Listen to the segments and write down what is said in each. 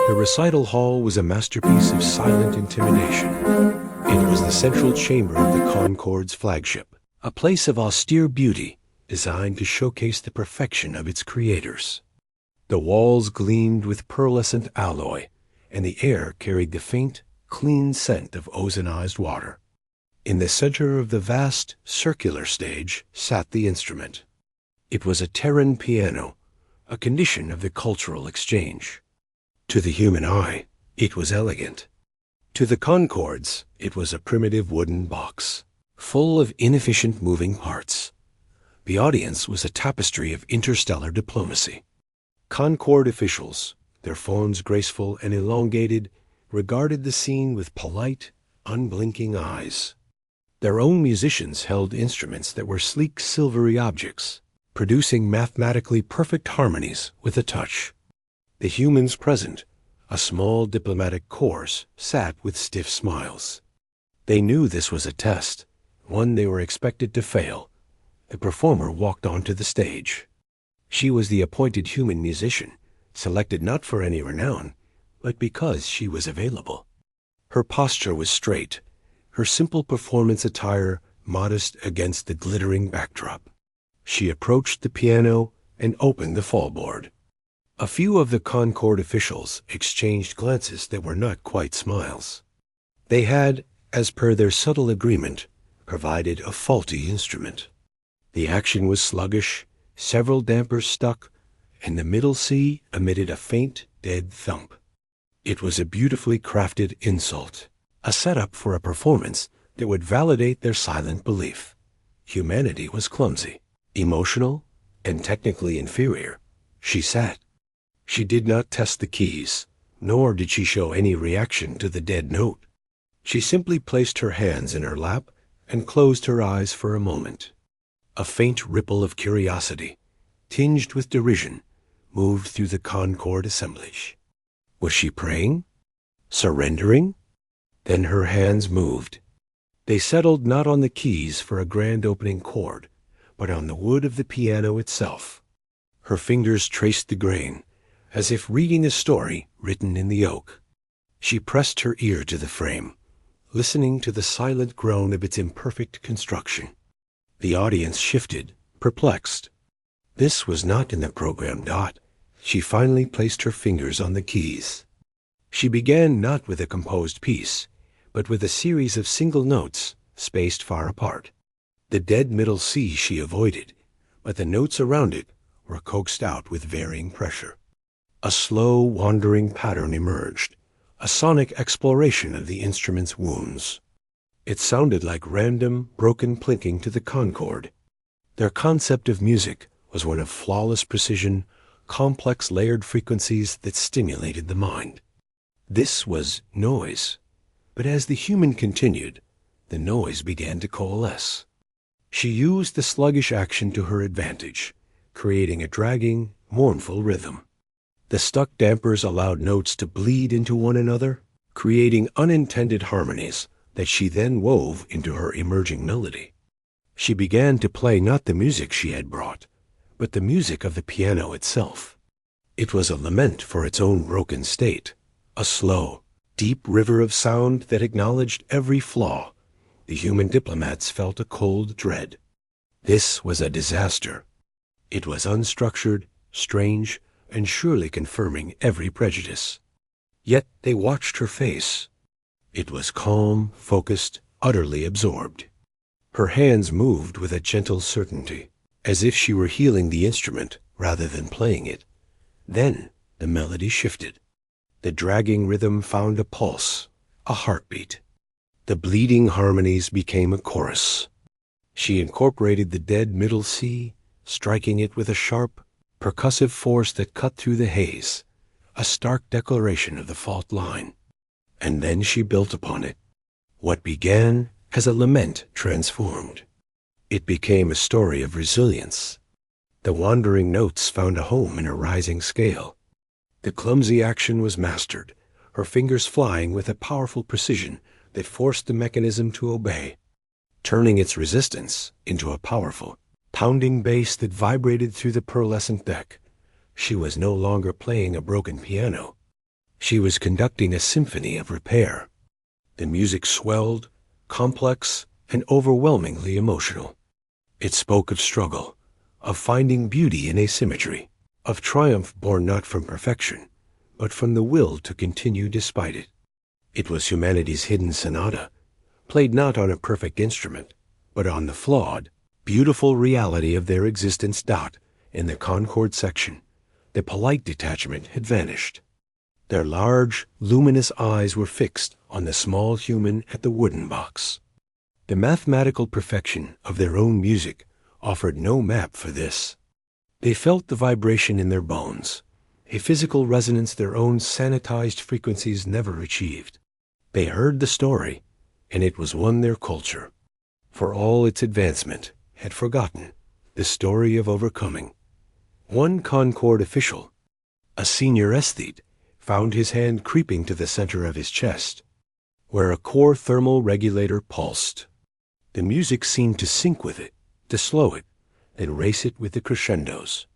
The recital hall was a masterpiece of silent intimidation. It was the central chamber of the Concord's flagship, a place of austere beauty designed to showcase the perfection of its creators. The walls gleamed with pearlescent alloy, and the air carried the faint, clean scent of ozonized water. In the center of the vast, circular stage sat the instrument. It was a Terran piano, a condition of the cultural exchange. To the human eye, it was elegant. To the Concords, it was a primitive wooden box, full of inefficient moving parts. The audience was a tapestry of interstellar diplomacy. Concord officials, their forms graceful and elongated, regarded the scene with polite, unblinking eyes. Their own musicians held instruments that were sleek silvery objects, producing mathematically perfect harmonies with a touch. The humans present, a small diplomatic corps, sat with stiff smiles. They knew this was a test, one they were expected to fail. The performer walked onto the stage. She was the appointed human musician, selected not for any renown, but because she was available. Her posture was straight, her simple performance attire modest against the glittering backdrop. She approached the piano and opened the fallboard. A few of the Concord officials exchanged glances that were not quite smiles. They had, as per their subtle agreement, provided a faulty instrument. The action was sluggish, several dampers stuck, and the middle C emitted a faint, dead thump. It was a beautifully crafted insult, a setup for a performance that would validate their silent belief. Humanity was clumsy, emotional, and technically inferior. She sat. She did not test the keys, nor did she show any reaction to the dead note. She simply placed her hands in her lap and closed her eyes for a moment. A faint ripple of curiosity, tinged with derision, moved through the Concord assemblage. Was she praying? Surrendering? Then her hands moved. They settled not on the keys for a grand opening chord, but on the wood of the piano itself. Her fingers traced the grain, as if reading a story written in the oak. She pressed her ear to the frame, listening to the silent groan of its imperfect construction. The audience shifted, perplexed. This was not in the program dot. She finally placed her fingers on the keys. She began not with a composed piece, but with a series of single notes, spaced far apart. The dead middle C she avoided, but the notes around it were coaxed out with varying pressure. A slow, wandering pattern emerged, a sonic exploration of the instrument's wounds. It sounded like random, broken plinking to the Concord. Their concept of music was one of flawless precision, complex layered frequencies that stimulated the mind. This was noise. But as the human continued, the noise began to coalesce. She used the sluggish action to her advantage, creating a dragging, mournful rhythm. The stuck dampers allowed notes to bleed into one another, creating unintended harmonies that she then wove into her emerging melody. She began to play not the music she had brought, but the music of the piano itself. It was a lament for its own broken state, a slow, deep river of sound that acknowledged every flaw. The human diplomats felt a cold dread. This was a disaster. It was unstructured, strange, and surely confirming every prejudice. Yet they watched her face. It was calm, focused, utterly absorbed. Her hands moved with a gentle certainty, as if she were healing the instrument rather than playing it. Then the melody shifted. The dragging rhythm found a pulse, a heartbeat. The bleeding harmonies became a chorus. She incorporated the dead middle C, striking it with a sharp, percussive force that cut through the haze, a stark declaration of the fault line. And then she built upon it. What began as a lament transformed. It became a story of resilience. The wandering notes found a home in a rising scale. The clumsy action was mastered, her fingers flying with a powerful precision that forced the mechanism to obey, turning its resistance into a powerful, pounding bass that vibrated through the pearlescent deck. She was no longer playing a broken piano. She was conducting a symphony of repair. The music swelled, complex, and overwhelmingly emotional. It spoke of struggle, of finding beauty in asymmetry, of triumph born not from perfection, but from the will to continue despite it. It was humanity's hidden sonata, played not on a perfect instrument, but on the flawed, beautiful reality of their existence. In the Concord section, the polite detachment had vanished. Their large, luminous eyes were fixed on the small human at the wooden box. The mathematical perfection of their own music offered no map for this. They felt the vibration in their bones, a physical resonance their own sanitized frequencies never achieved. They heard the story, and it was one their culture, for all its advancement, had forgotten the story of overcoming. One Concord official, a senior aesthete, found his hand creeping to the center of his chest, where a core thermal regulator pulsed. The music seemed to sync with it, to slow it, then race it with the crescendos.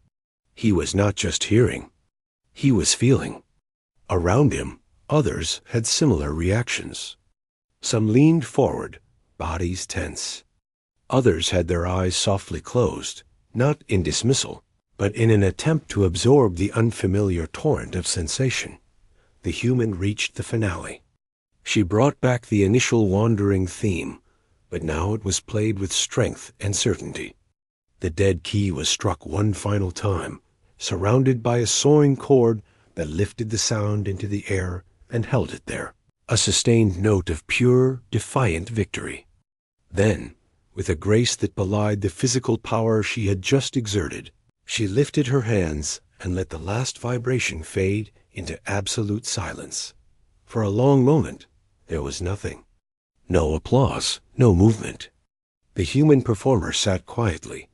He was not just hearing, he was feeling. Around him, others had similar reactions. Some leaned forward, bodies tense. Others had their eyes softly closed, not in dismissal, but in an attempt to absorb the unfamiliar torrent of sensation. The human reached the finale. She brought back the initial wandering theme, but now it was played with strength and certainty. The dead key was struck one final time, surrounded by a soaring chord that lifted the sound into the air and held it there, a sustained note of pure, defiant victory. Then, with a grace that belied the physical power she had just exerted, she lifted her hands and let the last vibration fade into absolute silence. For a long moment, there was nothing. No applause, no movement. The human performer sat quietly,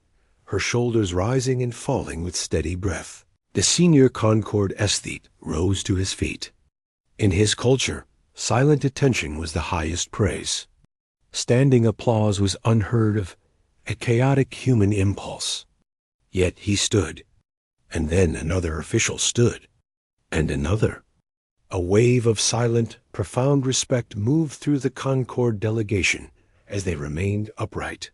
her shoulders rising and falling with steady breath. The senior Concord aesthete rose to his feet. In his culture, silent attention was the highest praise. Standing applause was unheard of, a chaotic human impulse. Yet he stood, and then another official stood, and another. A wave of silent, profound respect moved through the Concord delegation as they remained upright,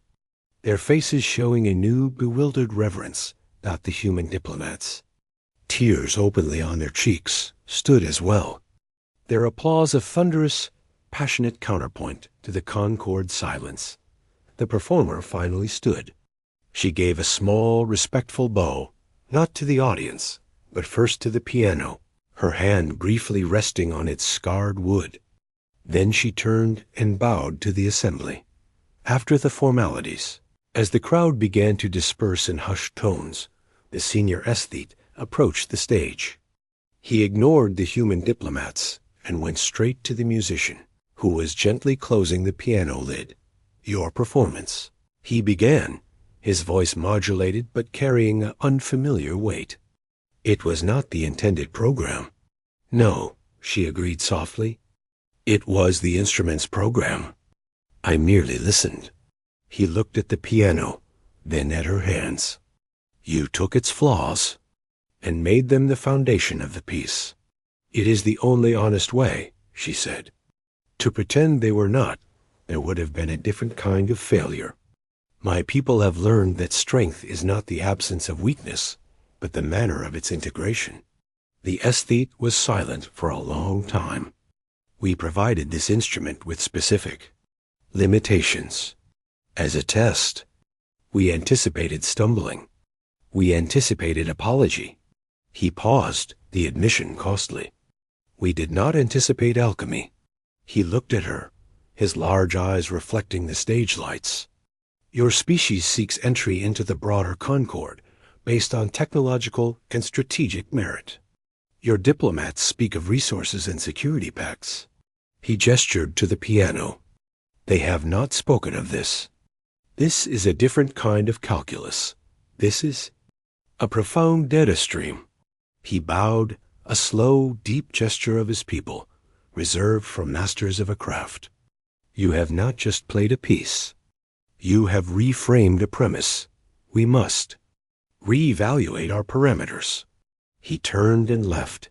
their faces showing a new, bewildered reverence, not the human diplomats. Tears openly on their cheeks stood as well, their applause a thunderous, passionate counterpoint to the Concord silence. The performer finally stood. She gave a small, respectful bow, not to the audience, but first to the piano, her hand briefly resting on its scarred wood. Then she turned and bowed to the assembly. After the formalities, as the crowd began to disperse in hushed tones, the senior aesthete approached the stage. He ignored the human diplomats and went straight to the musician, who was gently closing the piano lid. "Your performance," he began, his voice modulated but carrying an unfamiliar weight. "It was not the intended program." "No," she agreed softly. "It was the instrument's program. I merely listened." He looked at the piano, then at her hands. "You took its flaws and made them the foundation of the piece. It is the only honest way," she said. "To pretend they were not, there would have been a different kind of failure. My people have learned that strength is not the absence of weakness, but the manner of its integration." The aesthete was silent for a long time. "We provided this instrument with specific limitations. As a test, we anticipated stumbling. We anticipated apology." He paused, the admission costly. "We did not anticipate alchemy." He looked at her, his large eyes reflecting the stage lights. "Your species seeks entry into the broader Concord, based on technological and strategic merit. Your diplomats speak of resources and security pacts." He gestured to the piano. "They have not spoken of this. This is a different kind of calculus. This is a profound data stream." He bowed, a slow, deep gesture of his people, reserved for masters of a craft. "You have not just played a piece. You have reframed a premise. We must reevaluate our parameters." He turned and left,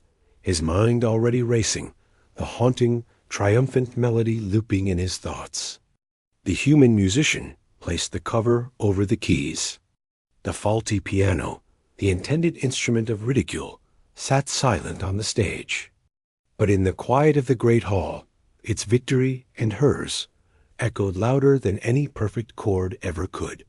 his mind already racing, the haunting, triumphant melody looping in his thoughts. The human musician placed the cover over the keys. The faulty piano, the intended instrument of ridicule, sat silent on the stage. But in the quiet of the great hall, its victory and hers echoed louder than any perfect chord ever could.